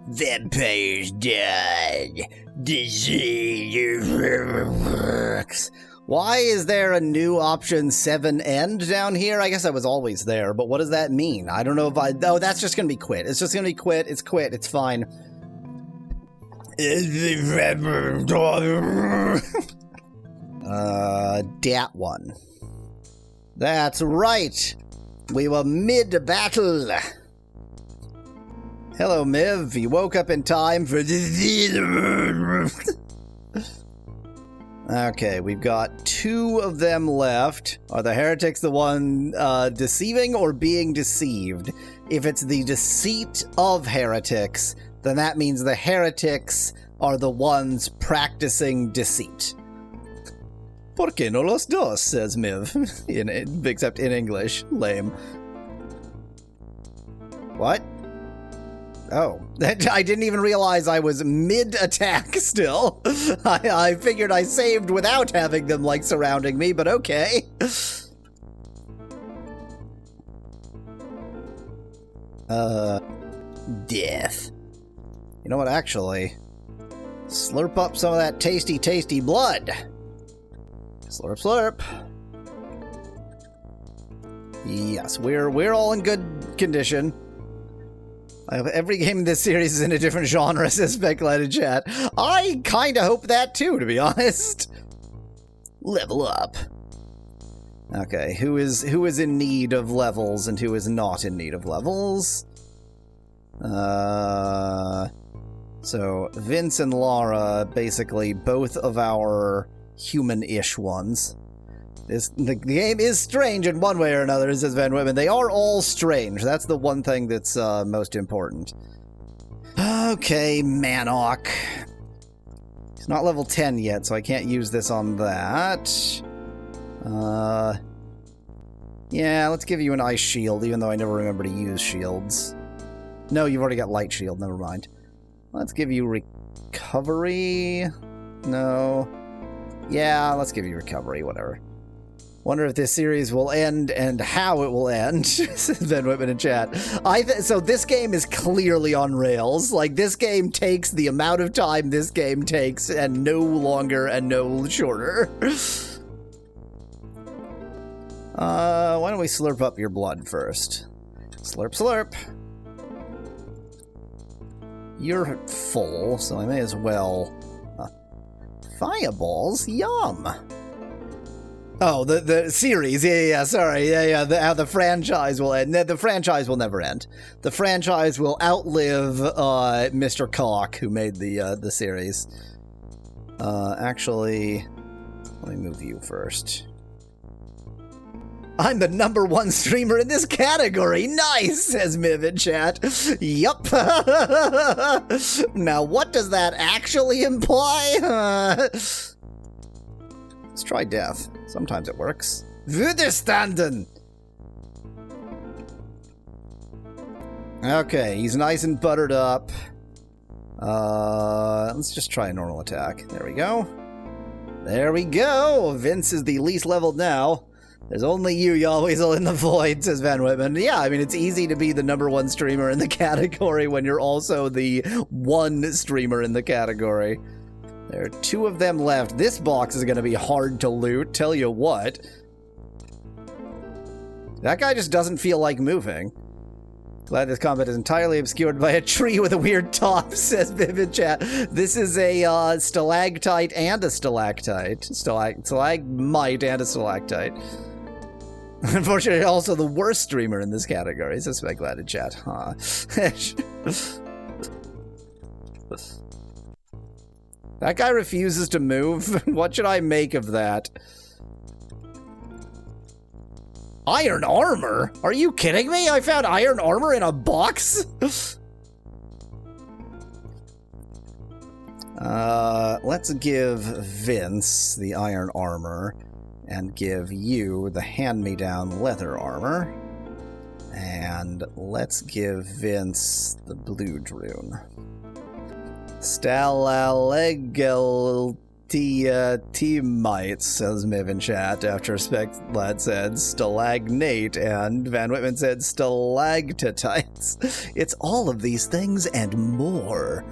Vampires Dawn Deceive. Why is there a new option 7 end down here? I guess I was always there, but what does that mean? I don't know if I... Oh, that's just going to be quit. It's just going to be quit. It's quit. It's fine. Dat one. That's right. We were mid-battle. Hello, Miv. You woke up in time for the... Okay, we've got 2 of them left. Are the heretics the one deceiving or being deceived? If it's the deceit of heretics, then that means the heretics are the ones practicing deceit. ¿Por qué no los dos? Says Miv, except in English. Lame. What? Oh, I didn't even realize I was mid-attack still. I figured I saved without having them, like, surrounding me, but okay. Death. You know what, actually? Slurp up some of that tasty, tasty blood. Slurp, slurp. Yes, we're all in good condition. Every game in this series is in a different genre, says Speculated Chat. I kinda hope that too, to be honest. Level up. Okay, who is in need of levels and who is not in need of levels? So Vince and Lara, basically both of our human-ish ones. The game is strange in one way or another, says Van Whitman. They are all strange. That's the one thing that's most important. Okay, Manok. He's not level 10 yet, so I can't use this on that. Yeah, let's give you an ice shield, even though I never remember to use shields. No, you've already got light shield, never mind. Let's give you recovery. No. Yeah, let's give you recovery, whatever. Wonder if this series will end and how it will end, says Ben Whitman in chat. So this game is clearly on rails. Like, this game takes the amount of time this game takes and no longer and no shorter. Why don't we slurp up your blood first? Slurp, slurp. You're full, so I may as well... Fireballs? Yum! Oh, the series, yeah, sorry, how the franchise will end. The franchise will never end. The franchise will outlive Mr. Cock, who made the series. Actually, let me move you first. I'm the #1 streamer in this category. Nice, says Miv in chat. Yup. Now, what does that actually imply? Let's try death. Sometimes it works. Widerstanden! Okay, he's nice and buttered up. Let's just try a normal attack. There we go. There we go! Vince is the least leveled now. There's only you always in the void, says Van Whitman. Yeah, I mean, it's easy to be the #1 streamer in the category when you're also the one streamer in the category. There are 2 of them left. This box is going to be hard to loot, tell you what. That guy just doesn't feel like moving. Glad this combat is entirely obscured by a tree with a weird top, says Vivid Chat. This is a stalactite and a stalactite. Stalagmite and a stalactite. Unfortunately, also the worst streamer in this category, says Speculated Chat. Huh. That guy refuses to move. What should I make of that? Iron armor? Are you kidding me? I found iron armor in a box? Let's give Vince the iron armor and give you the hand-me-down leather armor. And let's give Vince the blue rune. Stalalegel T-mites, says Miv in chat, after Specklad said stalagnate, and Van Whitman said stalactites. It's all of these things and more.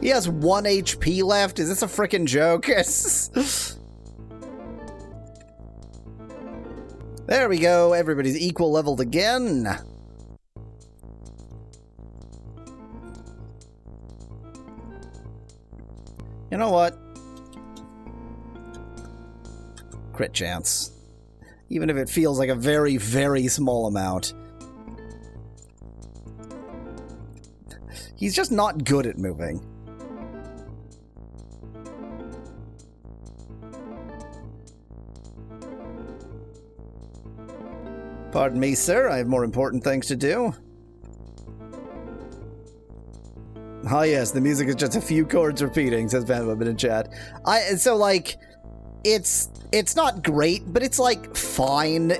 He has 1 HP left? Is this a frickin' joke? There we go, everybody's equal leveled again. You know what? Crit chance. Even if it feels like a very, very small amount. He's just not good at moving. Pardon me, sir. I have more important things to do. Ah, yes, the music is just a few chords repeating, says Van Woodman in chat. So, like, it's not great, but it's, like, fine.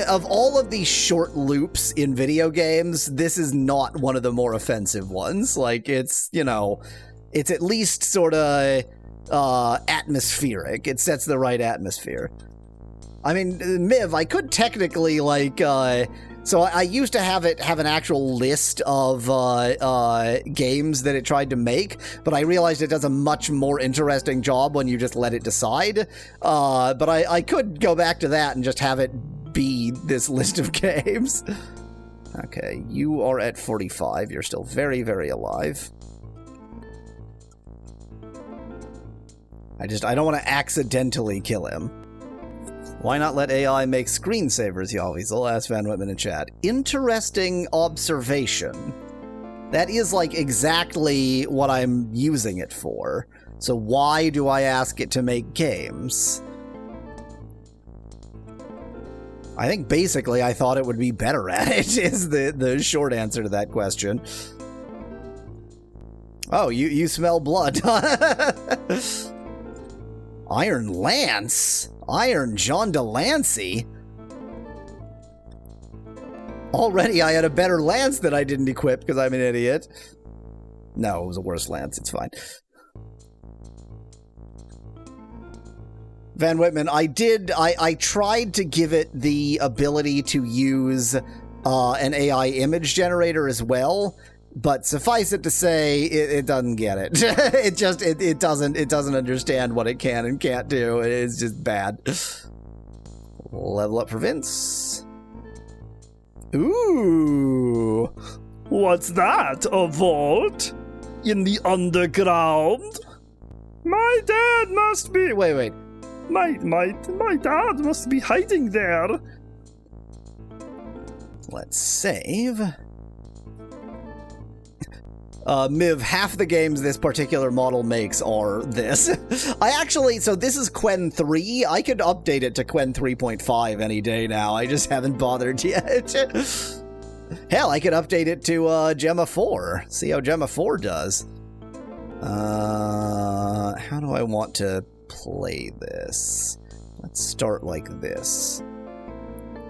Of all of these short loops in video games, this is not one of the more offensive ones. Like, it's, you know, it's at least sort of atmospheric. It sets the right atmosphere. I mean, Miv, I could technically, like, so I used to have it have an actual list of games that it tried to make, but I realized it does a much more interesting job when you just let it decide. But I could go back to that and just have it be this list of games. Okay, you are at 45. You're still very, very alive. I don't want to accidentally kill him. Why not let AI make screensavers, Yalweasel? Asked Van Whitman in chat. Interesting observation. That is, like, exactly what I'm using it for. So why do I ask it to make games? I think basically I thought it would be better at it, is the short answer to that question. Oh, you smell blood. Iron Lance? Iron John Delancey? Already I had a better lance that I didn't equip because I'm an idiot. No, it was a worse lance. It's fine. Van Whitman, I tried to give it the ability to use an AI image generator as well, but suffice it to say, it doesn't get it. it doesn't understand what it can and can't do. It's just bad. Level up for Vince. Ooh. What's that? A vault? In the underground? My dad must be... Wait. My dad must be hiding there. Let's save. Miv, half the games this particular model makes are this. So this is Quen 3. I could update it to Quen 3.5 any day now. I just haven't bothered yet. Hell, I could update it to Gemma 4. See how Gemma 4 does. How do I want to play this? Let's start like this.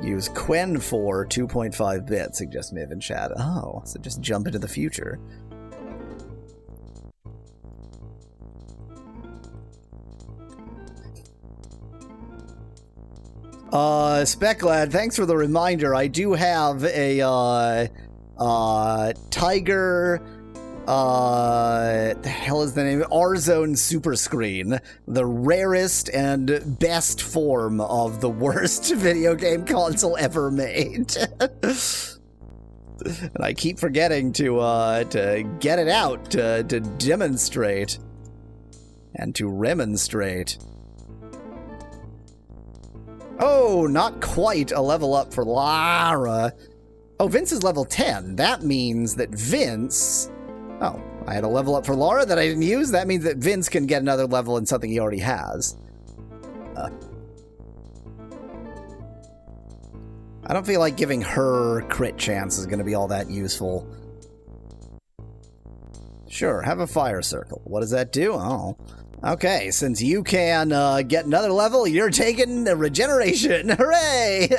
Use Quen 4 2.5 bit, suggests Miv in chat. Oh, so just jump into the future. Specklad, thanks for the reminder. I do have a, Tiger, the hell is the name? R-Zone Super Screen. The rarest and best form of the worst video game console ever made. And I keep forgetting to get it out, to demonstrate. And to remonstrate. Oh, not quite a level up for Lara. Oh, Vince is level 10. That means that Vince... Oh, I had a level up for Lara that I didn't use. That means that Vince can get another level in something he already has. I don't feel like giving her crit chance is going to be all that useful. Sure, have a fire circle. What does that do? Oh... Okay, since you can get another level, you're taking a regeneration. Hooray!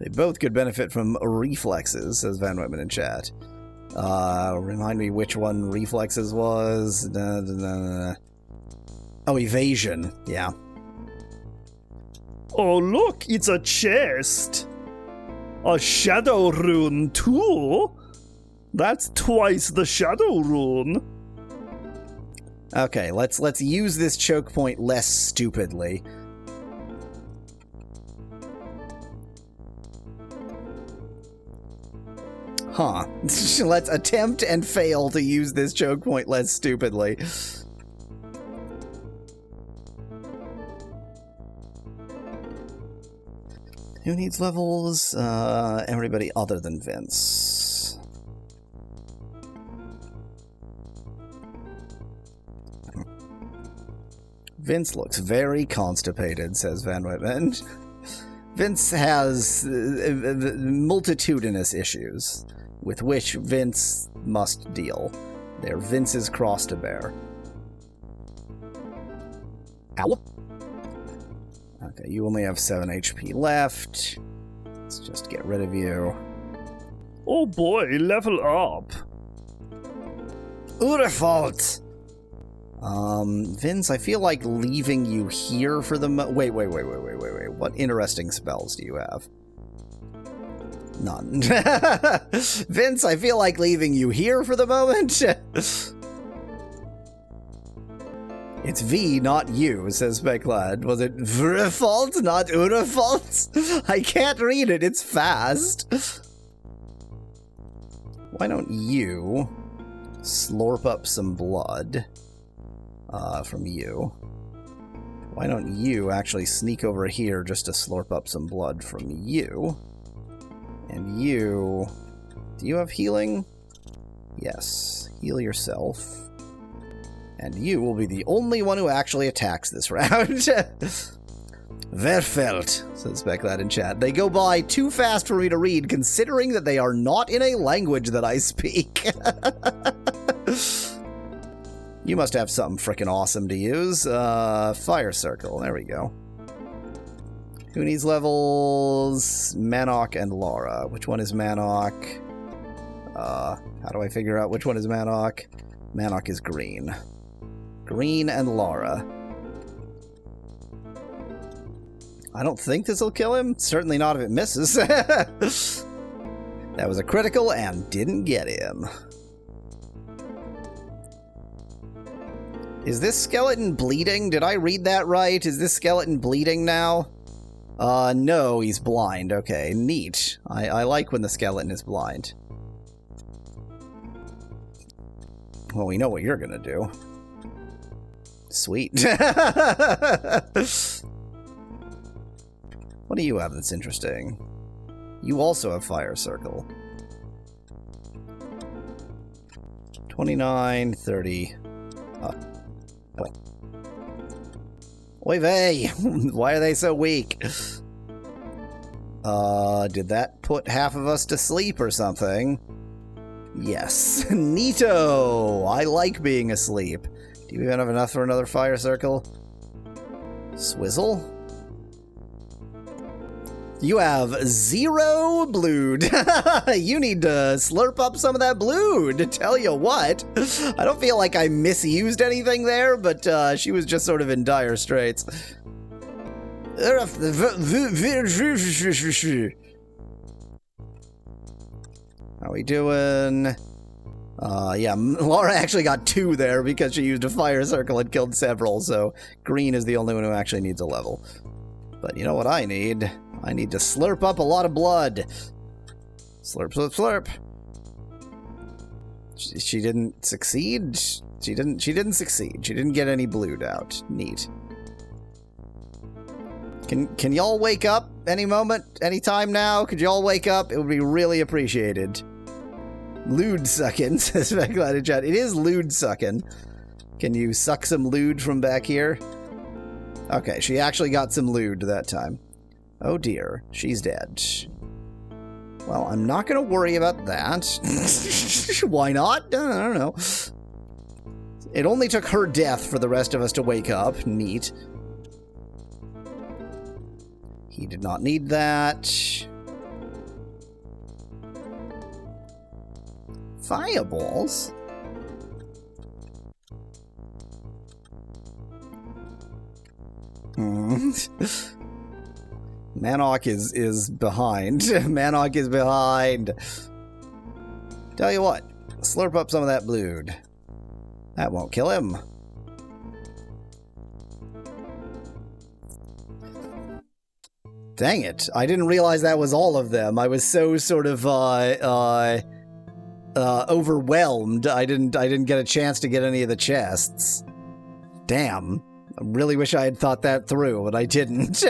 They both could benefit from reflexes, says Van Whitman in chat. Remind me which one reflexes was. Oh, evasion. Yeah. Oh, look, it's a chest. A shadow rune, too? That's twice the shadow rune. Okay, let's use this choke point less stupidly. Huh. Let's attempt and fail to use this choke point less stupidly. Who needs levels? Everybody other than Vince. Vince looks very constipated, says Van Whitman. Vince has multitudinous issues with which Vince must deal. They're Vince's cross to bear. Ow. Okay, you only have 7 HP left. Let's just get rid of you. Oh boy, level up. Urfault! Vince, I feel like leaving you here for the wait. What interesting spells do you have? None. Vince, I feel like leaving you here for the moment. It's V, not you, says Specklad. Was it Vrfault, not Urfault? I can't read it, it's fast. Why don't you slurp up some blood from you? Why don't you actually sneak over here just to slurp up some blood from you? And you... Do you have healing? Yes. Heal yourself. And you will be the only one who actually attacks this round. Verfeld, says Specklad in chat. They go by too fast for me to read, considering that they are not in a language that I speak. You must have something frickin' awesome to use. Fire Circle. There we go. Who needs levels? Manok and Laura. Which one is Manok? How do I figure out which one is Manok? Manok is green. Green and Laura. I don't think this will kill him. Certainly not if it misses. That was a critical and didn't get him. Is this skeleton bleeding? Did I read that right? Is this skeleton bleeding now? No, he's blind. Okay, neat. I like when the skeleton is blind. Well, we know what you're gonna do. Sweet. What do you have that's interesting? You also have Fire Circle. 29, 30... Oy vey! Why are they so weak? Did that put half of us to sleep or something? Yes. Neato! I like being asleep. Do you even have enough for another Fire Circle? Swizzle? You have 0 blood. You need to slurp up some of that blood. Tell you what, I don't feel like I misused anything there, but she was just sort of in dire straits. How we doing? Yeah, Laura actually got 2 there because she used a Fire Circle and killed several, so green is the only one who actually needs a level. But you know what I need? I need to slurp up a lot of blood. Slurp, slurp, slurp. She didn't succeed? She didn't succeed. She didn't get any blood out. Neat. Can y'all wake up any moment? Any time now? Could y'all wake up? It would be really appreciated. Lewd sucking, says Specklad in chat. It is lewd sucking. Can you suck some lewd from back here? Okay, she actually got some lewd that time. Oh dear, she's dead. Well, I'm not going to worry about that. Why not? I don't know. It only took her death for the rest of us to wake up. Neat. He did not need that. Fireballs? Manok is behind. Manok is behind. Tell you what, slurp up some of that blood. That won't kill him. Dang it, I didn't realize that was all of them. I was so sort of overwhelmed. I didn't get a chance to get any of the chests. Damn. I really wish I had thought that through, but I didn't.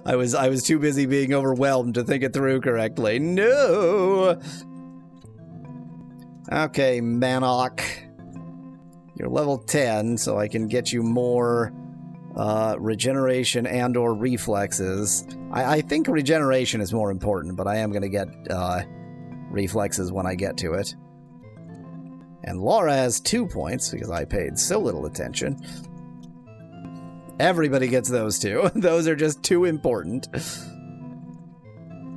I was too busy being overwhelmed to think it through correctly. No! Okay, Manok. You're level 10, so I can get you more regeneration and or reflexes. I think regeneration is more important, but I am going to get reflexes when I get to it. And Laura has 2 points, because I paid so little attention. Everybody gets those 2. Those are just too important.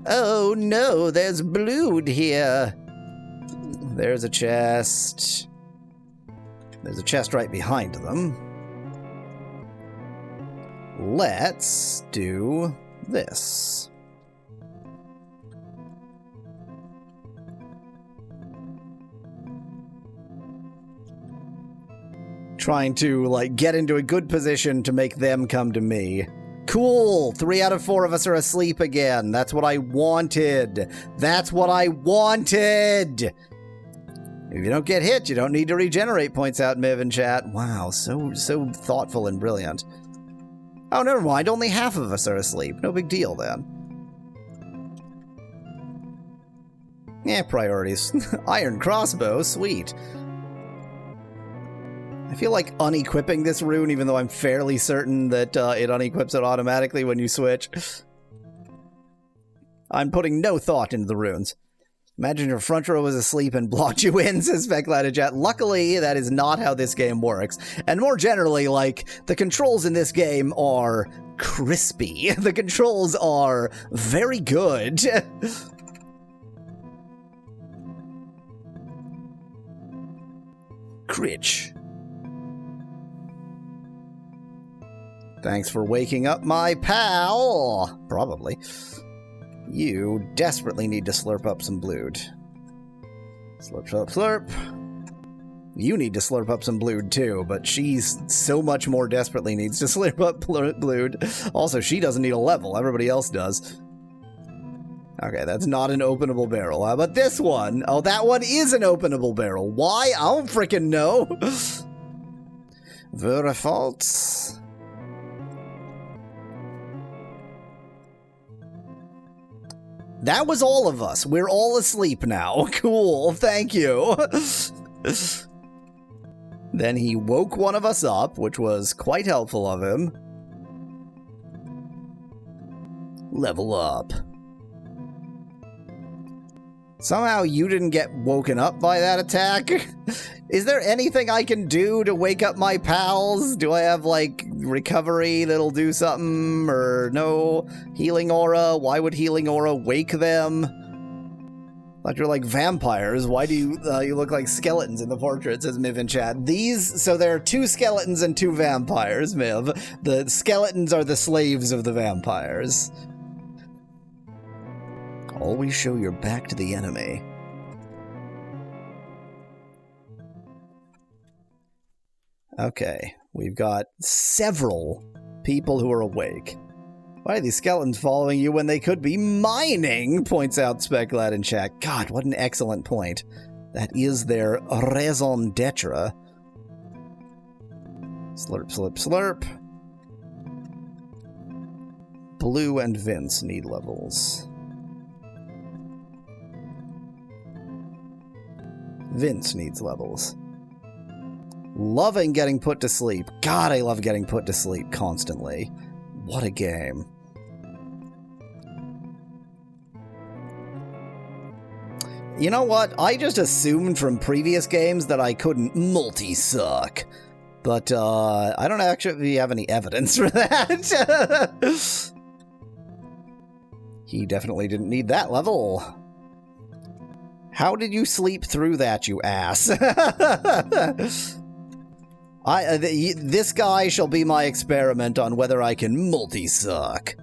Oh no, there's blood here. There's a chest. There's a chest right behind them. Let's do this. Trying to, like, get into a good position to make them come to me. Cool! 3 out of 4 of us are asleep again. That's what I wanted. That's what I wanted! If you don't get hit, you don't need to regenerate, points out Miv in chat. Wow, so thoughtful and brilliant. Oh, never mind. Only half of us are asleep. No big deal, then. Yeah, priorities. Iron crossbow, sweet. I feel like unequipping this rune, even though I'm fairly certain that it unequips it automatically when you switch. I'm putting no thought into the runes. Imagine your front row was asleep and blocked you in, says Speculated. Luckily, that is not how this game works. And more generally, like, the controls in this game are crispy. The controls are very good. Critch. Thanks for waking up my pal. Probably. You desperately need to slurp up some blood. Slurp, slurp, slurp. You need to slurp up some blood too, but she's so much more desperately needs to slurp up blood. Also, she doesn't need a level. Everybody else does. Okay, that's not an openable barrel. How about this one? Oh, that one is an openable barrel. Why? I don't freaking know. Verifalts. That was all of us. We're all asleep now. Cool. Thank you. Then he woke one of us up, which was quite helpful of him. Level up. Somehow you didn't get woken up by that attack? Is there anything I can do to wake up my pals? Do I have, like, recovery that'll do something? Or no? Healing aura? Why would healing aura wake them? Like you're like vampires. Why do you look like skeletons in the portrait, says Miv in chat. So there are 2 skeletons and 2 vampires, Miv. The skeletons are the slaves of the vampires. Always show your back to the enemy. Okay, we've got several people who are awake. Why are these skeletons following you when they could be mining? Points out Speculat in chat. God, what an excellent point. That is their raison d'etre. Slurp, slurp, slurp. Blue and Vince need levels. Vince needs levels. Loving getting put to sleep. God, I love getting put to sleep constantly. What a game. You know what? I just assumed from previous games that I couldn't multi-suck. But, I don't actually have any evidence for that. He definitely didn't need that level. How did you sleep through that, you ass? This guy shall be my experiment on whether I can multi-suck.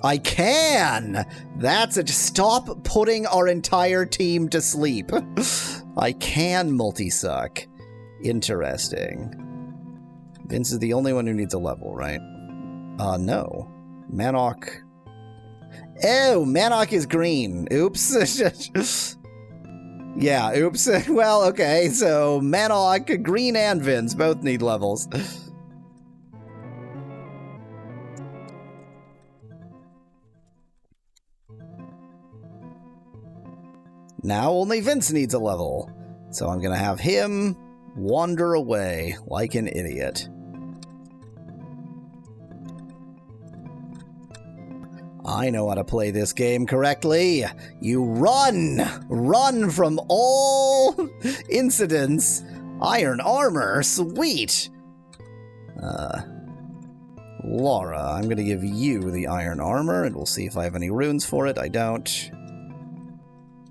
I can! That's it. Stop putting our entire team to sleep. I can multi-suck. Interesting. Vince is the only one who needs a level, right? No. Manok. Oh, Manok is green. Oops. Yeah, oops. Well, okay, so Manok, green and Vince both need levels. Now only Vince needs a level. So I'm gonna have him wander away like an idiot. I know how to play this game correctly. You run! Run from all incidents. Iron armor, sweet! Laura, I'm gonna give you the iron armor, and we'll see if I have any runes for it. I don't.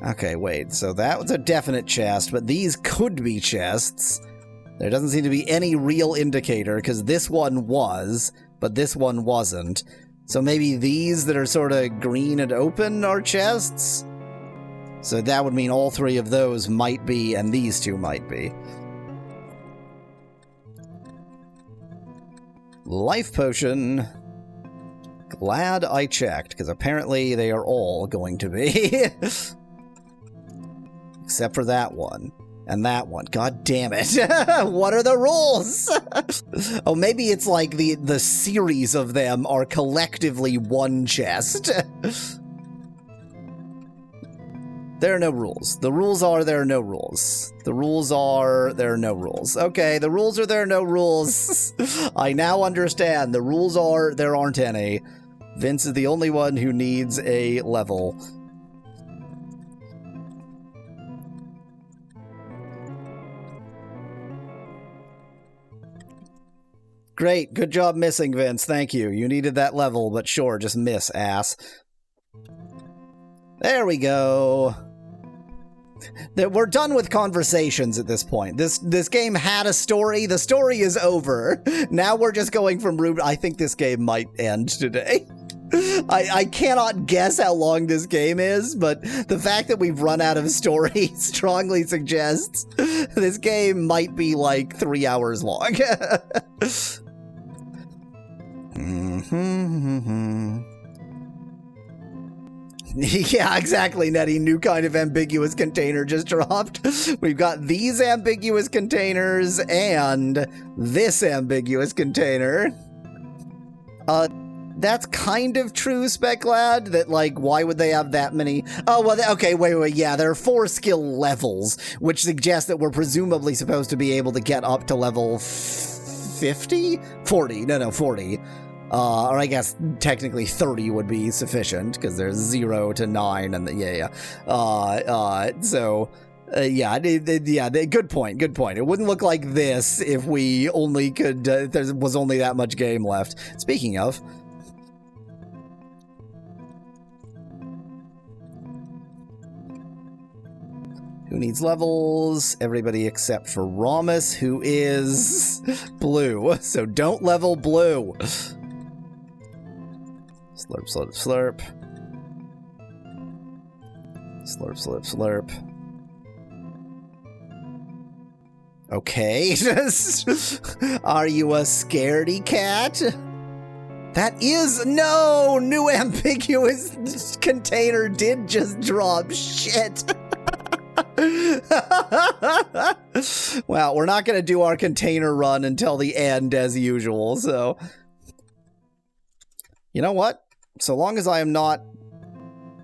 Okay, wait, so that was a definite chest, but these could be chests. There doesn't seem to be any real indicator, because this one was, but this one wasn't. So maybe these that are sort of green and open are chests? So that would mean all three of those might be, and these two might be. Life potion. Glad I checked, because apparently they are all going to be. Except for that one. And that one. God damn it. What are the rules? Oh, maybe it's like the series of them are collectively one chest. There are no rules. The rules are there are no rules. The rules are there are no rules. Okay, the rules are there are no rules. I now understand. The rules are there aren't any. Vince is the only one who needs a level. Great, good job missing, Vince. Thank you. You needed that level, but sure, just miss, ass. There we go. We're done with conversations at this point. This game had a story. The story is over. Now we're just going from room. I think this game might end today. I cannot guess how long this game is, but the fact that we've run out of story strongly suggests this game might be like 3 hours long. Yeah, exactly, Nettie. New kind of ambiguous container just dropped. We've got these ambiguous containers and this ambiguous container. That's kind of true, Speclad, that, like, why would they have that many? Oh, well, okay, wait, yeah, there are 4 skill levels, which suggests that we're presumably supposed to be able to get up to level 50? 40, no, 40. Or I guess technically 30 would be sufficient, because there's 0 to 9, and yeah. Good point. It wouldn't look like this if we only could, there was only that much game left. Speaking of... Who needs levels? Everybody except for Ramus, who is blue. So don't level blue. Slurp, slurp, slurp. Slurp, slurp, slurp. Okay. Are you a scaredy cat? That is... No! New ambiguous container did just drop. Shit. Well, we're not going to do our container run until the end as usual, so... You know what? So long as I am not...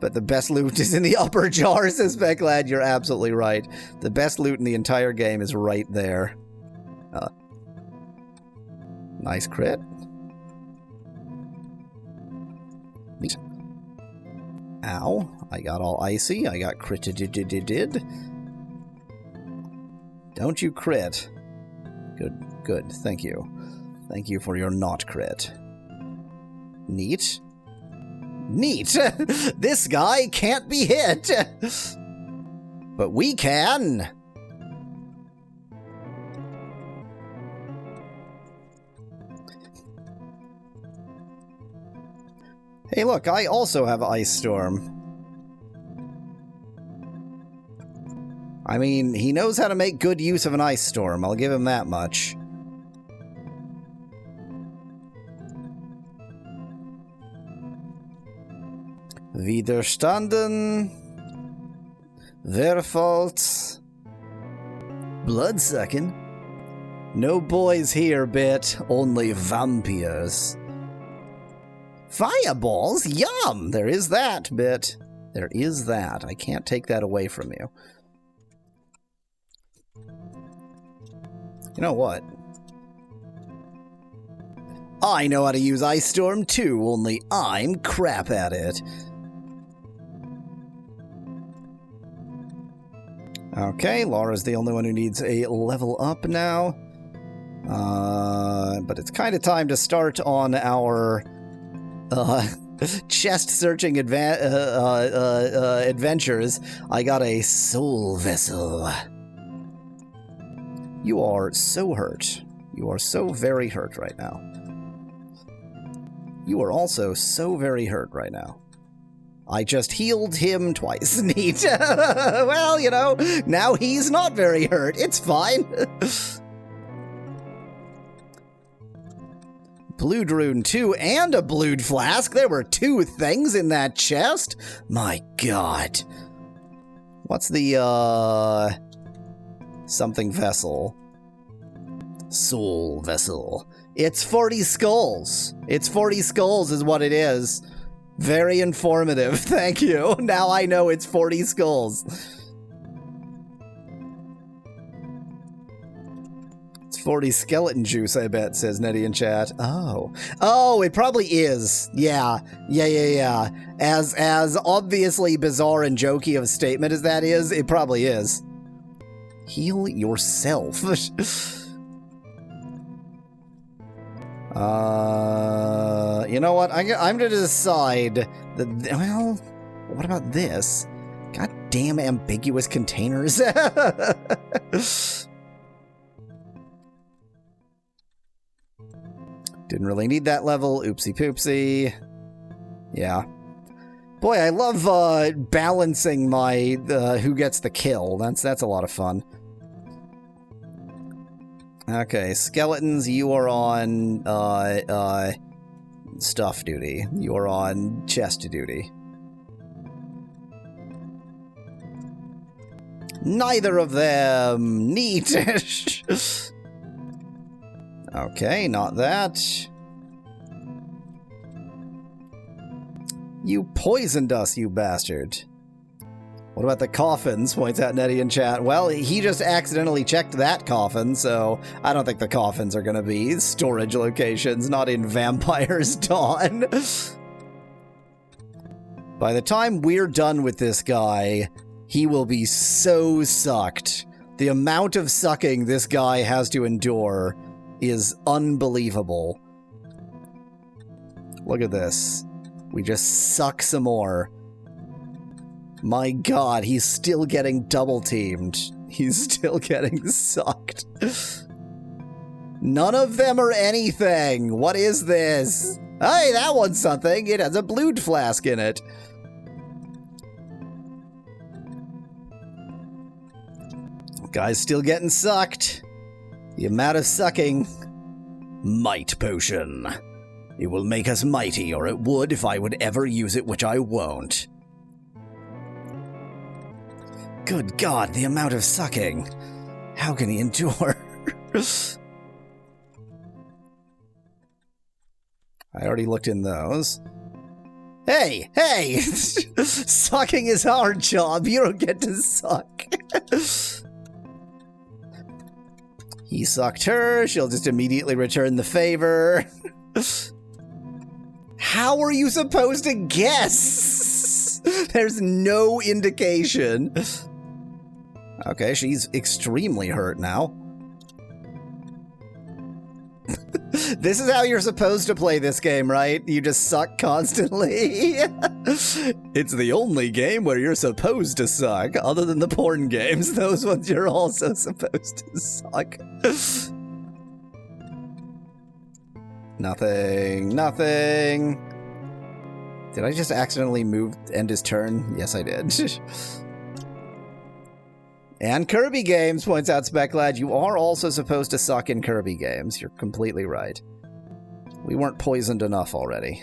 But the best loot is in the upper jar, says Becklad. You're absolutely right. The best loot in the entire game is right there. Nice crit. Ow. I got all icy. I got crit-did. Don't you crit. Good. Thank you. Thank you for your not crit. Neat. Neat. This guy can't be hit. But we can. Hey, look, I also have Ice Storm. I mean, he knows how to make good use of an Ice Storm. I'll give him that much. Widerstanden. Werfault. Bloodsucking. No boys here, bit. Only vampires. Fireballs? Yum! There is that, bit. There is that. I can't take that away from you. You know what? I know how to use Ice Storm too, only I'm crap at it. Okay, Laura's the only one who needs a level up now. But it's kind of time to start on our chest-searching adventures. I got a soul vessel. You are so hurt. You are so very hurt right now. You are also so very hurt right now. I just healed him twice. Neat. Well, you know, now he's not very hurt. It's fine. Blood rune 2 and a blood flask. There were 2 things in that chest. My god. What's the, something vessel? Soul vessel. It's 40 skulls. It's 40 skulls is what it is. Very informative. Thank you. Now I know it's 40 skulls. It's 40 skeleton juice, I bet, says Nettie in chat. Oh. Oh, it probably is. Yeah. Yeah. As obviously bizarre and jokey of a statement as that is, it probably is. Heal yourself. You know what? I'm gonna decide that, well, what about this? Goddamn ambiguous containers. Didn't really need that level. Oopsie poopsie. Yeah. Boy, I love balancing my who gets the kill. That's a lot of fun. Okay, skeletons, you are on stuff duty. You are on chest duty. Neither of them. Neat. Okay, not that. You poisoned us, you bastard. What about the coffins? Points out Nettie in chat. Well, he just accidentally checked that coffin, so I don't think the coffins are going to be storage locations, not in Vampires Dawn. By the time we're done with this guy, he will be so sucked. The amount of sucking this guy has to endure is unbelievable. Look at this. We just suck some more. My god, he's still getting double-teamed. He's still getting sucked. None of them are anything. What is this? Hey, that one's something. It has a blood flask in it. Guy's still getting sucked. The amount of sucking. Might potion. It will make us mighty, or it would if I would ever use it, which I won't. Good God, the amount of sucking. How can he endure? I already looked in those. Hey! Sucking is our job. You don't get to suck. He sucked her. She'll just immediately return the favor. How are you supposed to guess? There's no indication. Okay, she's extremely hurt now. This is how you're supposed to play this game, right? You just suck constantly. It's the only game where you're supposed to suck, other than the porn games. Those ones you're also supposed to suck. Nothing. Did I just accidentally end his turn? Yes, I did. And Kirby games, points out Specklad. You are also supposed to suck in Kirby games. You're completely right. We weren't poisoned enough already.